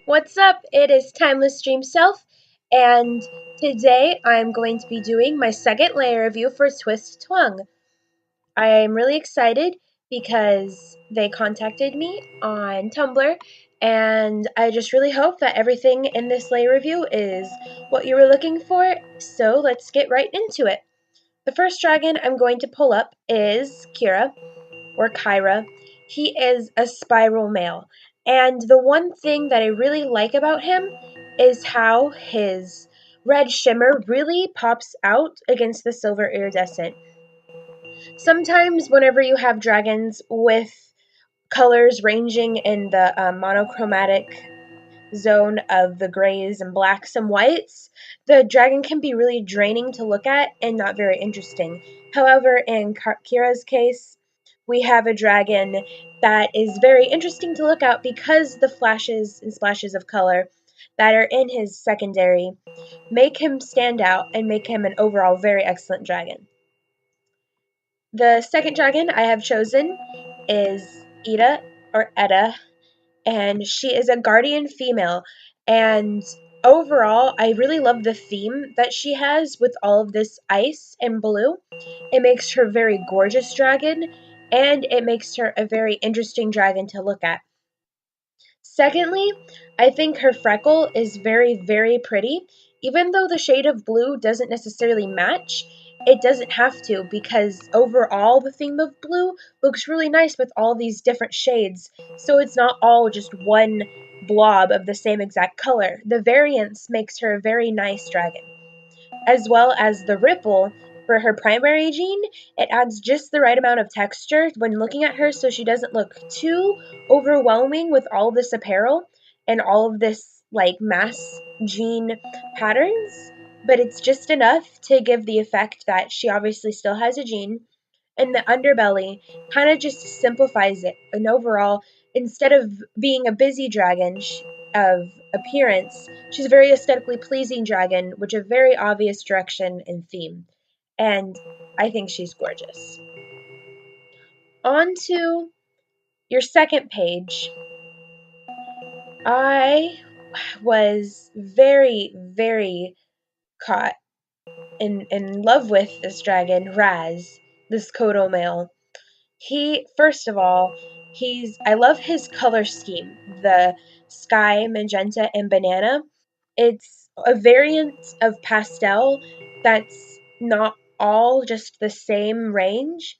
What's up? It is timelessDreamSelf, and today I'm going to be doing my second layer review for TwistTongue. I am really excited because they contacted me on Tumblr, and I just really hope that everything in this layer review is what you were looking for, so let's get right into it. The first dragon I'm going to pull up is Kira, or Kyra. He is a spiral male. And the one thing that I really like about him is how his red shimmer really pops out against the silver iridescent. Sometimes, whenever you have dragons with colors ranging in the monochromatic zone of the grays and blacks and whites, the dragon can be really draining to look at and not very interesting. However, in Kira's case, we have a dragon that is very interesting to look at because the flashes and splashes of color that are in his secondary make him stand out and make him an overall very excellent dragon. The second dragon I have chosen is Ida, or Edda, and she is a guardian female. And overall, I really love the theme that she has with all of this ice and blue. It makes her a very gorgeous dragon, and it makes her a very interesting dragon to look at. Secondly, I think her freckle is very, very pretty. Even though the shade of blue doesn't necessarily match, it doesn't have to because overall the theme of blue looks really nice with all these different shades. So it's not all just one blob of the same exact color. The variance makes her a very nice dragon, as well as the ripple for her primary gene. It adds just the right amount of texture when looking at her so she doesn't look too overwhelming with all this apparel and all of this like mass gene patterns, but it's just enough to give the effect that she obviously still has a gene. And the underbelly kind of just simplifies it. And overall, instead of being a busy dragon of appearance, she's a very aesthetically pleasing dragon, which a very obvious direction and theme. And I think she's gorgeous. On to your second page. I was very, very caught in love with this dragon, Raz, this Kodo male. First of all, I love his color scheme, the sky, magenta, and banana. It's a variant of pastel that's not all just the same range.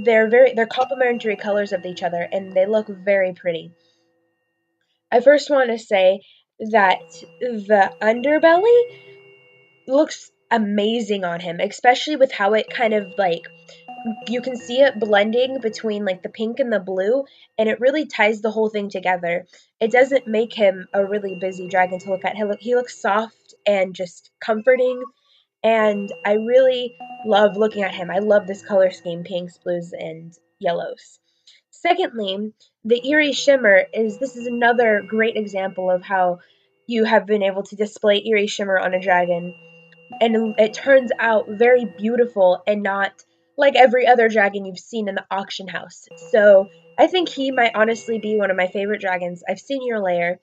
They're complementary colors of each other, and they look very pretty. I first want to say that the underbelly looks amazing on him, especially with how it kind of like you can see it blending between like the pink and the blue, and it really ties the whole thing together. It doesn't make him a really busy dragon to look at. He looks soft and just comforting, and I really love looking at him. I love this color scheme, pinks, blues, and yellows. Secondly, the eerie shimmer this is another great example of how you have been able to display eerie shimmer on a dragon, and it turns out very beautiful and not like every other dragon you've seen in the auction house. So I think he might honestly be one of my favorite dragons. I've seen your lair,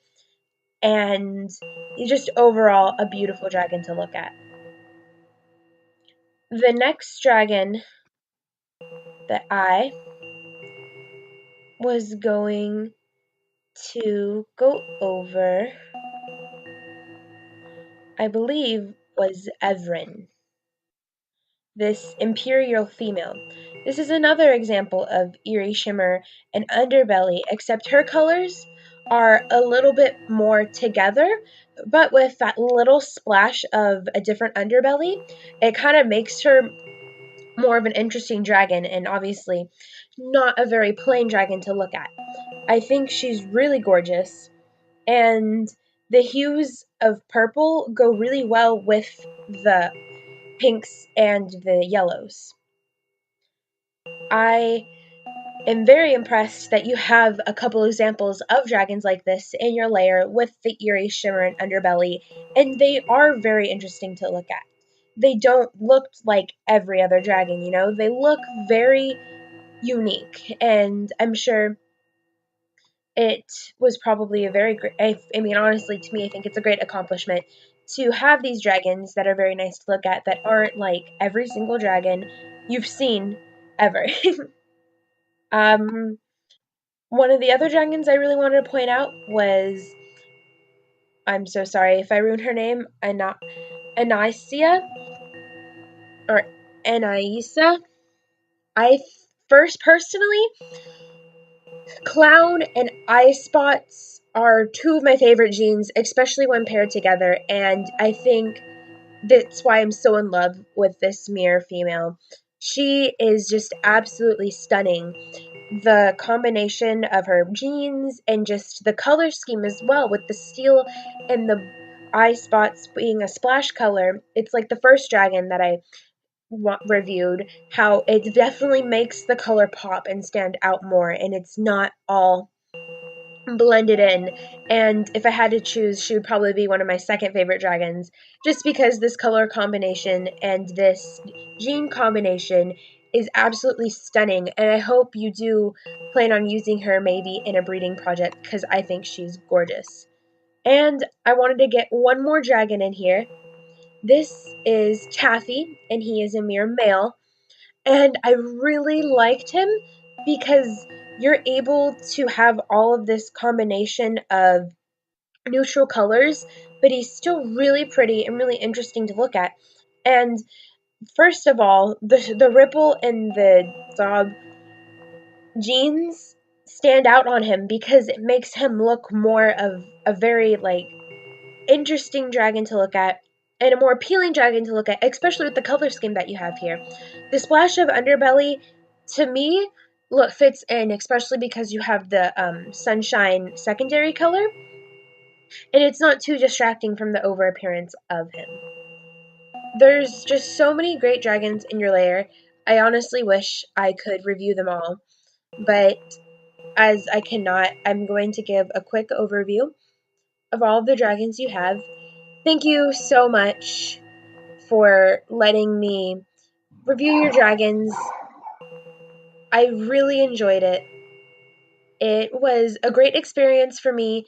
and he's just overall a beautiful dragon to look at. The next dragon that I was going to go over, I believe, was Evren, this imperial female. This is another example of eerie shimmer and underbelly, except her colors are a little bit more together, but with that little splash of a different underbelly, it kind of makes her more of an interesting dragon, and obviously not a very plain dragon to look at. I think she's really gorgeous, and the hues of purple go really well with the pinks and the yellows. I am very impressed that you have a couple examples of dragons like this in your lair with the eerie shimmer and underbelly, and they are very interesting to look at. They don't look like every other dragon, you know? They look very unique, and I'm sure it was probably a very great, I mean, honestly, to me, I think it's a great accomplishment to have these dragons that are very nice to look at that aren't like every single dragon you've seen ever. um, One of the other dragons I really wanted to point out was, I'm so sorry if I ruined her name, Anaisia, or Anaisa. I first personally, Clown and Eye Spots are two of my favorite genes, especially when paired together, and I think that's why I'm so in love with this mirror female. She is just absolutely stunning. The combination of her jeans and just the color scheme as well, with the steel and the eye spots being a splash color. It's like the first dragon that I reviewed, how it definitely makes the color pop and stand out more, and it's not all blended in. And if I had to choose, she would probably be one of my second favorite dragons, just because this color combination and this gene combination is absolutely stunning. And I hope you do plan on using her maybe in a breeding project, because I think she's gorgeous. And I wanted to get one more dragon in here. This is Taffy, and he is a mere male. And I really liked him because you're able to have all of this combination of neutral colors, but he's still really pretty and really interesting to look at. And first of all, the ripple and the Zob jeans stand out on him because it makes him look more of a very like interesting dragon to look at and a more appealing dragon to look at, especially with the color scheme that you have here. The splash of underbelly, to me, look fits in, especially because you have the sunshine secondary color, and it's not too distracting from the over appearance of him. There's just so many great dragons in your lair. I honestly wish I could review them all, but as I cannot, I'm going to give a quick overview of all of the dragons you have. Thank you so much for letting me review your dragons. I really enjoyed it. It was a great experience for me,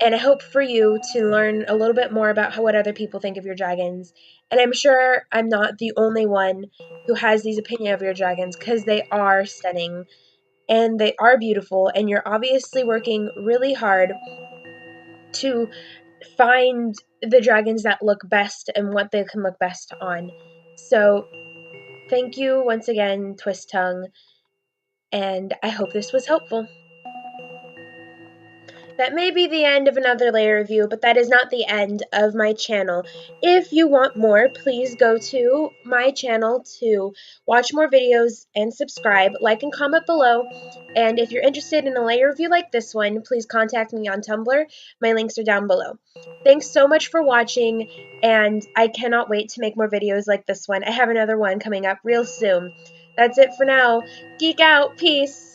and I hope for you to learn a little bit more about what other people think of your dragons. And I'm sure I'm not the only one who has these opinions of your dragons, because they are stunning and they are beautiful, and you're obviously working really hard to find the dragons that look best and what they can look best on. So thank you once again, TwistTongue, and I hope this was helpful. That may be the end of another layer review, but that is not the end of my channel. If you want more, please go to my channel to watch more videos and subscribe, like and comment below. And if you're interested in a layer review like this one, please contact me on Tumblr. My links are down below. Thanks so much for watching, and I cannot wait to make more videos like this one. I have another one coming up real soon. That's it for now. Geek out. Peace.